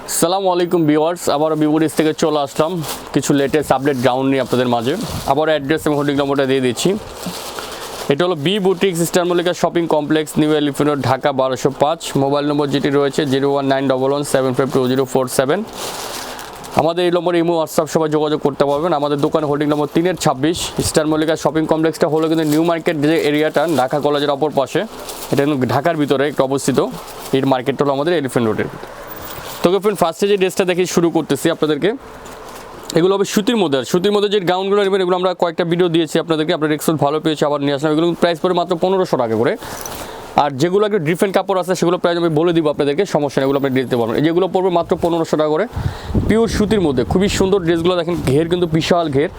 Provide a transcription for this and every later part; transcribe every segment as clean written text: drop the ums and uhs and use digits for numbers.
আসসালামু আলাইকুম ভিউয়ার্স, আবার বিবুরিস থেকে চলে আসলাম কিছু লেটেস্ট আপডেট গাউন নিয়ে আপনাদের মাঝে। আবার অ্যাড্রেস এবং হোল্ডিং নম্বরটা দিয়ে দিচ্ছি। এটা হলো B boutiques star Mallika shopping complex, New Elephant Road, Dhaka 1205। Mobile number যেটি রয়েছে 01911752047। আমাদের এই নম্বরে ইমো হোয়াটসঅ্যাপ সবাই যোগাযোগ করতে পারবেন। আমাদের দোকান holding number 3-26, star Mallika shopping কমপ্লেক্সটা হলো কিন্তু নিউ মার্কেট যে এরিয়াটা ঢাকা কলেজের অপর পাশে, এটা কিন্তু ঢাকার ভিতরে একটু অবস্থিত। এই মার্কেটটা হলো আমাদের এলিফেন্ট রোডের। তোকে ফ্রেন্ড ফার্স্টে যে ড্রেসটা দেখে শুরু করতেছি আপনাদেরকে, এগুলো হবে সুতির মধ্যে। আর সুতির মধ্যে যে গাউনগুলো নেবেন এগুলো আমরা কয়েকটা ভিডিও দিয়েছি আপনাদেরকে, আপনার রেক্সপন্স ভালো পেয়েছে, আবার নিয়ে আসলাম। এগুলো প্রাইস পড়ে মাত্র 1500 টাকা করে। আর যেগুলো একটু ডিফারেন্ট কাপড় আছে সেগুলো প্রাইস আমি বলে দিব আপনাদেরকে, সমস্যা নেই, এগুলো আপনি দিতে পারবেন। যেগুলো পড়বে মাত্র 1500 টাকা করে, পিওর সুতির মধ্যে খুবই সুন্দর ড্রেসগুলো। দেখেন ঘের কিন্তু বিশাল ঘের,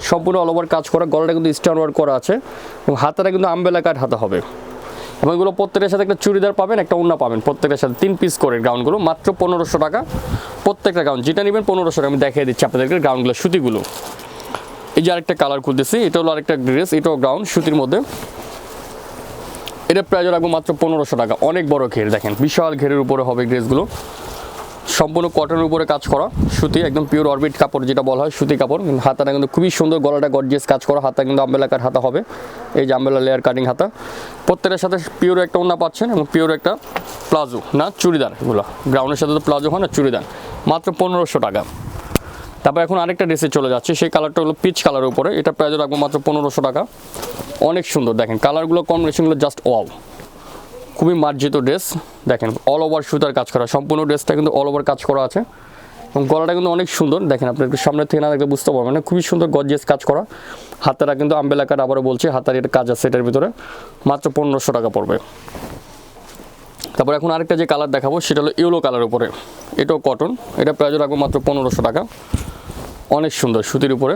সম্পূর্ণ অল ওভার কাজ করা, গলাটা কিন্তু স্টোন ওয়ার্ক করা আছে এবং হাতাটা কিন্তু আমবেলা কাট হাতা হবে। এবং এগুলো প্রত্যেকের সাথে একটা চুড়িদার পাবেন, একটা ওড়না পাবেন, প্রত্যেকের সাথে 3 পিস করে গাউনগুলো মাত্র 1500 টাকা প্রত্যেকটা গাউন। যেটা নেবেন 1500 টাকা। আমি দেখিয়ে দিচ্ছি আপনাদেরকে গাউনগুলো, সুতিগুলো। এই যে আরেকটা কালার খুলতেছি, এটা হলো আরেকটা ড্রেস, এটাও গাউন সুতির মধ্যে। এটা প্রাইস রাখবো মাত্র 1500 টাকা। অনেক বড় ঘের, দেখেন বিশাল ঘেরের উপরে হবে ড্রেসগুলো, সম্পূর্ণ কটনের উপরে কাজ করা, সুতি, একদম পিওর অরবিট কাপড় যেটা বলা হয়, সুতি কাপড়। হাতাটা কিন্তু খুবই সুন্দর, গলাটা গর্জিয়াস কাজ করা, হাতা কিন্তু আমবেলা কাট হাতা হবে। এই যে আমবেলা লেয়ার কাটিং হাতা। প্রত্যেকের সাথে পিওর একটা ওড়না পাচ্ছেন এবং পিওর একটা প্লাজো না চুড়িদার। এগুলো গ্রাউন্ডের সাথে তো প্লাজো হয় না, চুড়িদার, মাত্র 1500 টাকা। তারপর এখন আরেকটা ড্রেসে চলে যাচ্ছে, সেই কালারটা হলো পিচ কালারের উপরে। এটা প্রাইস রাখবো মাত্র 1500 টাকা। অনেক সুন্দর, দেখেন কালারগুলো, কম্বিনেশনগুলো জাস্ট ওয়াও, খুবই মার্জিত ড্রেস। দেখেন অল ওভার সুতার কাজ করা, সম্পূর্ণ ড্রেসটা কিন্তু অল ওভার কাজ করা আছে এবং গলাটা কিন্তু অনেক সুন্দর। দেখেন আপনি একটু সামনে থেকে না দেখলে বুঝতে পারবেন না, খুবই সুন্দর গর্জিয়াস কাজ করা। হাতাটা কিন্তু আমবেলা কাট, আবারও বলছি হাতার এটা কাজ আছে এটার ভিতরে, মাত্র 1500 টাকা পড়বে। তারপর এখন আরেকটা যে কালার দেখাবো সেটা হলো ইয়েলো কালারের উপরে, এটাও কটন। এটা প্রাইস রাখবো মাত্র 1500 টাকা। অনেক সুন্দর সুতির উপরে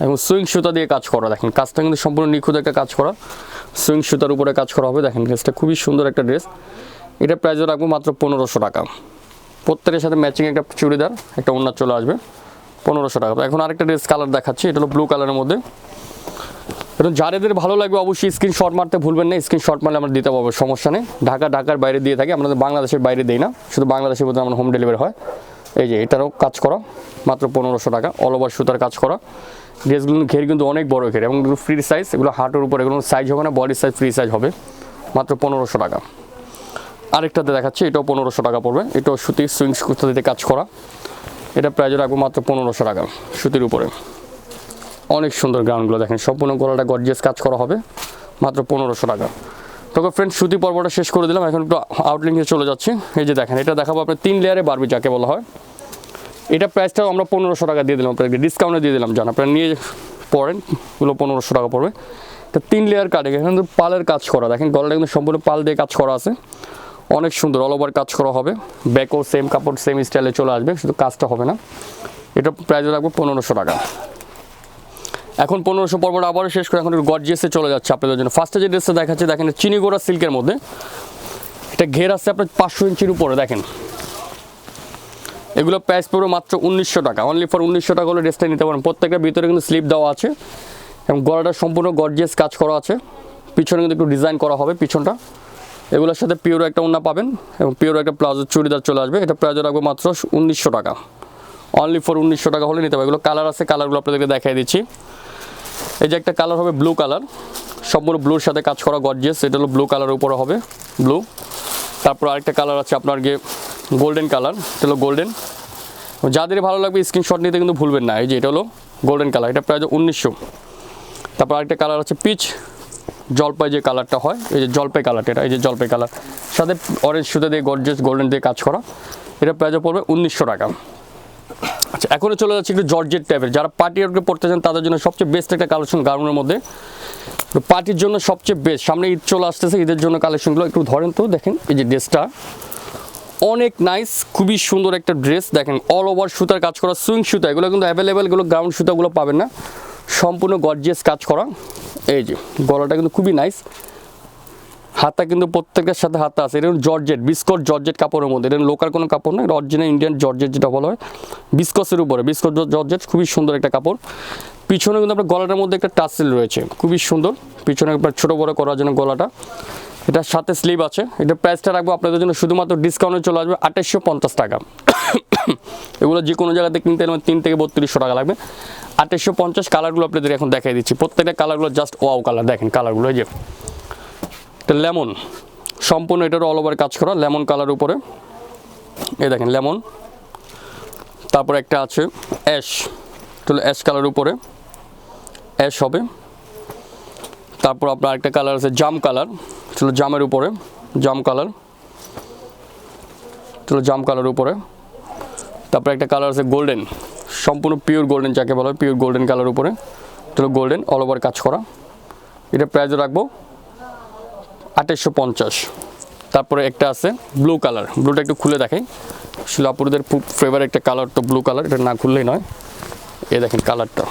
এবং সুইং সুতা দিয়ে কাজ করা। দেখেন কাজটা কিন্তু সম্পূর্ণ নিখুঁত একটা কাজ করা, সুইং সুতার উপরে কাজ করা হবে। দেখেন ড্রেসটা খুবই সুন্দর একটা ড্রেস। এটা প্রাইস রাখবো মাত্র 1500 টাকা। প্রত্যেকের সাথে ম্যাচিং একটা চুড়িদার, একটা ওড়না চলে আসবে, 1500 টাকা। এখন আরেকটা ড্রেস কালার দেখাচ্ছি, এটা হলো ব্লু কালারের মধ্যে। এখন যাদের ভালো লাগবে অবশ্যই স্ক্রিনশট মারতে ভুলবেন না। স্ক্রিনশট মারলে আমরা দিতে পারবো, সমস্যা নেই। ঢাকার বাইরে দিয়ে থাকি, আমাদের বাংলাদেশের বাইরে দিই না, শুধু বাংলাদেশের মধ্যে আমরা হোম ডেলিভারি হয়। এই যে এটারও কাজ করা, মাত্র 1500 টাকা, অল ওভার সুতার কাজ করা। ড্রেসগুলো ঘের কিন্তু অনেক বড় ঘের এবং ফ্রি সাইজ, এগুলো হাঁটুর উপর, এগুলো সাইজ হবে না, বডি সাইজ ফ্রি সাইজ হবে, মাত্র 1500 টাকা। আরেকটাতে দেখাচ্ছি, এটাও 1500 টাকা পড়বে। এটাও সুতির সুইং সুতা দিয়ে কাজ করা। এটা প্রাইস রাখবো মাত্র 1500 টাকা, সুতির উপরে। অনেক সুন্দর গাউনগুলো, দেখেন সম্পূর্ণ গলাটা গর্জিয়াস কাজ করা হবে, মাত্র 1500 টাকা। তবে ফ্রেন্ড সুতি পর্বটা শেষ করে দিলাম, এখন একটু আউটলিংয়ে চলে যাচ্ছি। এই যে দেখেন, এটা দেখাবো আপনার 3 লেয়ারে বারবি যাকে বলা হয়। এটা প্রাইসটাও আমরা 1500 টাকা দিয়ে দিলাম আপনাদেরকে, ডিসকাউন্টে দিয়ে দিলাম, জান আপনারা নিয়ে পড়েন, এগুলো 1500 টাকা পড়বে। এটা 3 লেয়ার কাটিং, এখানে কিন্তু পালের কাজ করা, দেখেন গলাটা কিন্তু সম্পূর্ণ পাল দিয়ে কাজ করা আছে, অনেক সুন্দর অল ওভার কাজ করা হবে। ব্যাকও সেম কাপড়, সেম স্টাইলে চলে আসবে, শুধু কাজটা হবে না। এটা প্রাইস রাখবো 1500 টাকা। এখন 1500 পর্বটা আবারও শেষ করে এখন একটু গর্জিয়াসে চলে যাচ্ছে আপনাদের জন্য। ফার্স্টে যে ড্রেসটা দেখাচ্ছি, দেখেন চিনিগোড়া সিল্কের মধ্যে, এটা ঘের আসছে আপনার 500 ইঞ্চির উপরে। দেখেন এগুলো প্রাইস পড়বে মাত্র 1900 টাকা, অনলি ফর 1900 টাকা হলে ড্রেসটা নিতে পারেন। প্রত্যেকটা ভিতরে কিন্তু স্লিপ দেওয়া আছে এবং গলাটা সম্পূর্ণ গর্জিয়াস কাজ করা আছে, পিছনে কিন্তু একটু ডিজাইন করা হবে পিছনটা। এগুলোর সাথে পিওর একটা ওড়না পাবেন এবং পিওর একটা প্লাজো চুড়িদার চলে আসবে। এটা প্রাইস রাখবো মাত্র 1900 টাকা, অনলি ফর 1900 টাকা হলে নিতে পারবে। এগুলো কালার আছে, কালারগুলো আপনাদেরকে দেখাই দিচ্ছি। এই যে একটা কালার হবে ব্লু কালার, সম্পূর্ণ ব্লুর সাথে কাজ করা গর্জিয়াস, এটা হলো ব্লু কালারের উপরে হবে ব্লু। তারপর আরেকটা কালার আছে আপনার গিয়ে গোল্ডেন কালার, এটা হলো গোল্ডেন। যাদের ভালো লাগবে স্ক্রিনশট নিতে কিন্তু ভুলবেন না। এই যে এটা হলো গোল্ডেন কালার, এটা প্রায় 1900। তারপর আরেকটা কালার আছে পিচ জলপাই, যে কালারটা হয়, এই যে জলপাই কালারটা, এটা এই যে জলপাই কালার, সাথে অরেঞ্জ সুতা দিয়ে গর্জিয়াস গোল্ডেন দিয়ে কাজ করা। এটা প্রায় পড়বে 1900 টাকা। আচ্ছা, এখনও চলে যাচ্ছে একটু জর্জেট টাইপের, যারা পার্টি ওয়ার্কে পড়তে চান তাদের জন্য সবচেয়ে বেস্ট একটা কালেকশন গাউনের মধ্যে, পার্টির জন্য সবচেয়ে বেস্ট। সামনে ঈদ চলে আসতেছে, ঈদের জন্য কালেকশনগুলো একটু ধরেন তো। দেখেন এই যে ড্রেসটা অনেক নাইস, খুবই সুন্দর একটা ড্রেস। দেখেন অল ওভার সুতার কাজ করা, সুইং সুতা, এগুলো কিন্তু অ্যাভেলেবেল, এগুলো গ্রাউন্ড সুতাগুলো পাবেন না, সম্পূর্ণ গর্জিয়াস কাজ করা। এই যে গলাটা কিন্তু খুবই নাইস, হাতা কিন্তু প্রত্যেকের সাথে হাতা আছে। এটা জর্জেট, বিস্কট জর্জেট কাপড়ের মধ্যে, এটা লোকাল কোনো কাপড় না, এটা অরিজিনাল ইন্ডিয়ান জর্জেট যেটা বলা হয়, বিস্কসের উপরে, বিস্কট জর্জেট, খুবই সুন্দর একটা কাপড়। পিছনে কিন্তু আপনার গলাটার মধ্যে একটা টাসেল রয়েছে, খুবই সুন্দর, পিছনে একবার ছোটো বড়ো করার জন্য গলাটা। এটার সাথে স্লিভ আছে। এটা প্রাইসটা রাখবো আপনাদের জন্য শুধুমাত্র ডিসকাউন্টে চলে আসবে 2850 টাকা। এগুলো যে কোনো জায়গাতে কিনতে গেলে 3 থেকে 3200 টাকা লাগবে। 2850 কালারগুলো আপনাদের এখন দেখাই দিচ্ছি, প্রত্যেকটা কালারগুলো জাস্ট ওয়াও কালার, দেখেন কালারগুলো এই যে এটা লেমন, সম্পূর্ণ এটার অল ওভার কাজ করা লেমন কালার উপরে, এই দেখেন লেমন। তারপর একটা আছে অ্যাশ, তাহলে অ্যাশ কালার উপরে অ্যাশ হবে। তারপর আপনার একটা কালার আছে জাম কালার, চলো জামের উপরে জাম কালার, চলো জাম কালার উপরে। তারপরে একটা কালার আছে গোল্ডেন, সম্পূর্ণ পিওর গোল্ডেন যাকে বলা হয়, পিওর গোল্ডেন কালার উপরে, চলো গোল্ডেন অল ওভার কাজ করা। এটা প্রাইস রাখবো 2850। তারপরে একটা আছে ব্লু কালার, ব্লুটা একটু খুলে দেখাই, শিলাপুরদের খুব ফেভারিট একটা কালার তো ব্লু কালার, এটা না খুললেই নয়। এই দেখেন কালারটা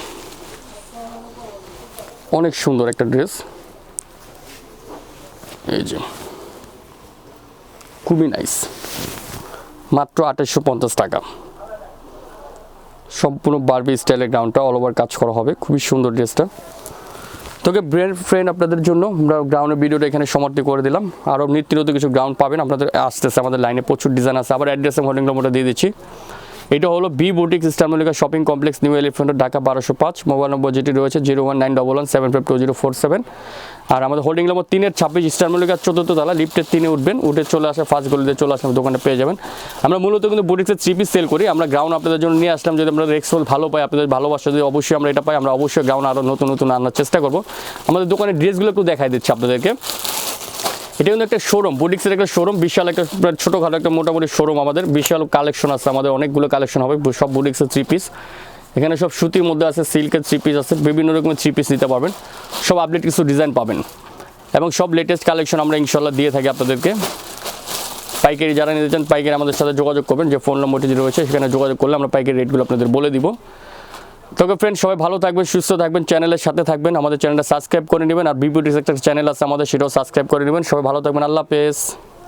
অনেক সুন্দর একটা ড্রেস, এই যে খুবই নাইস, মাত্র 2850 টাকা। সম্পূর্ণ বারবি স্টাইলের গ্রাউন্ডটা অল ওভার কাজ করা হবে, খুবই সুন্দর ড্রেসটা। তোকে ফ্রেন্ড আপনাদের জন্য আমরা গ্রাউন্ডের ভিডিওটা এখানে সমাপ্তি করে দিলাম। আরও নিত্য নতুন কিছু গ্রাউন্ড পাবেন আপনাদের আসতেছে, আমাদের লাইনে প্রচুর ডিজাইন আছে। আবার অ্যাড্রেস এবং হোল্ডিং নম্বরটা দিয়ে দিচ্ছি। এটা হলো B Boutique Eastern Mallika shopping complex, New Elephant Road, Dhaka 1205। Mobile number যেটি রয়েছে 01911752047। আর আমাদের holding number 3-26 Easter Mallika 14th তলা, লিফটের 3-এ উঠবেন, উঠে চলে আসে ফার্স্ট গলিতে চলে আসলে দোকানে পেয়ে যাবেন। আমরা মূলত কিন্তু বুটিক্সের 3 পিস সেল করি। আমরা গ্রাউন্ড আপনাদের জন্য নিয়ে আসলাম, যদি আমরা রেক্সোল ভালো পাই, আপনাদের ভালোবাসা যদি অবশ্যই আমরা এটা পাই, আমরা অবশ্যই গ্রাউন্ড আরও নতুন নতুন আনার চেষ্টা করবো। আমাদের দোকানের ড্রেসগুলো একটু দেখাই দিচ্ছি আপনাদেরকে। এটা কিন্তু একটা শোরুম, বুটিক্সের একটা শোরুম, বিশাল একটা ছোটোখাটো একটা মোটামুটি শোরুম। আমাদের বিশাল কালেকশন আছে, আমাদের অনেকগুলো কালেকশন হবে সব বুটিক্সের 3 পিস। এখানে সব সুতির মধ্যে আছে, সিল্কের 3 পিস আছে, বিভিন্ন রকমের 3 পিস নিতে পারবেন, সব আপডেট কিছু ডিজাইন পাবেন এবং সব লেটেস্ট কালেকশন আমরা ইনশাল্লাহ দিয়ে থাকি আপনাদেরকে। পাইকারি যারা নিতে চান পাইকারি আমাদের সাথে যোগাযোগ করবেন, যে ফোন নম্বরটি রয়েছে সেখানে যোগাযোগ করলে আমরা পাইকারি রেটগুলো আপনাদের বলে দিব। তবে ফ্রেন্ড সবাই ভালো থাকবেন, সুস্থ থাকবেন, চ্যানেলের সাথে থাকবেন, আমাদের চ্যানেলটা সাবস্ক্রাইব করে নেবেন। আর বিবিটিস একটা চ্যানেল আছে আমাদের, সেটাও সাবস্ক্রাইব করে নেবেন। সবাই ভালো থাকবেন, আল্লাহ হাফেজ।